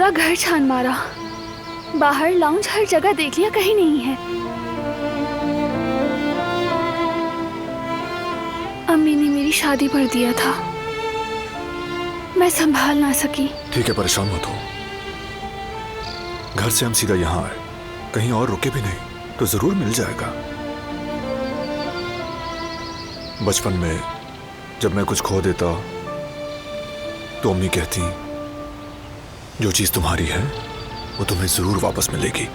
पूरा घर छान मारा, बाहर लाउंज हर जगह देख लिया, कहीं नहीं है। अम्मी ने मेरी शादी पर दिया था, मैं संभाल ना सकी। ठीक है, परेशान मत हो। घर से हम सीधा यहाँ आए, कहीं और रुके भी नहीं तो जरूर मिल जाएगा। बचपन में जब मैं कुछ खो देता तो अम्मी कहती, जो चीज तुम्हारी है वो तुम्हें जरूर वापस मिलेगी।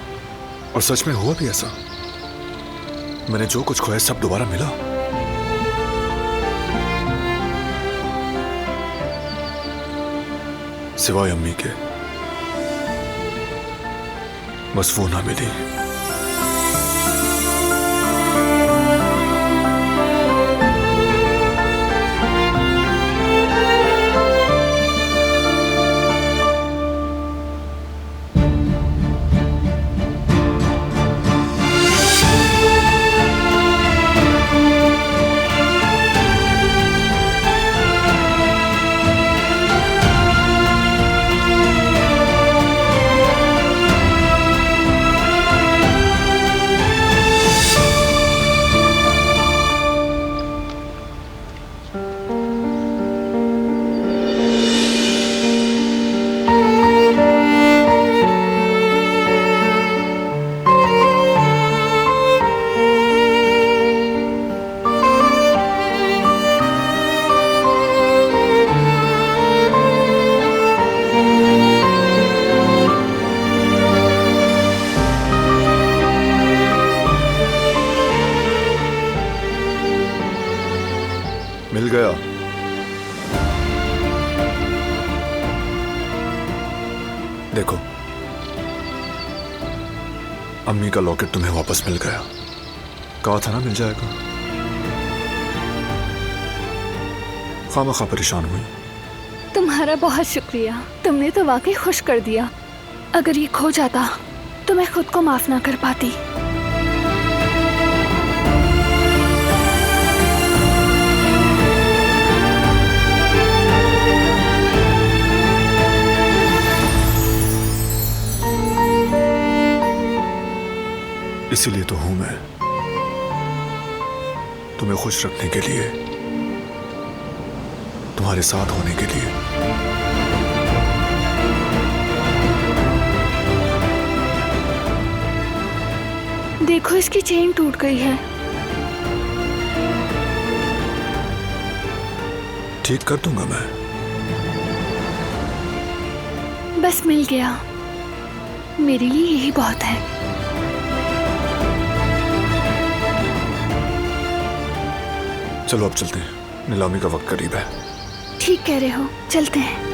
और सच में हुआ भी ऐसा। मैंने जो कुछ खोया सब दोबारा मिला। सिवाय अम्मी के, बस वो ना मिली। मिल गया। देखो, अम्मी का लॉकेट तुम्हें वापस मिल गया। कहा था ना मिल जाएगा। खामखा परेशान हुई। तुम्हारा बहुत शुक्रिया, तुमने तो वाकई खुश कर दिया। अगर ये खो जाता तो मैं खुद को माफ ना कर पाती। इसीलिए तो हूं मैं, तुम्हें खुश रखने के लिए, तुम्हारे साथ होने के लिए। देखो, इसकी चेन टूट गई है। ठीक कर दूंगा मैं। बस मिल गया, मेरे लिए यही बहुत है। चलो अब चलते हैं, नीलामी का वक्त करीब है। ठीक कह रहे हो, चलते हैं।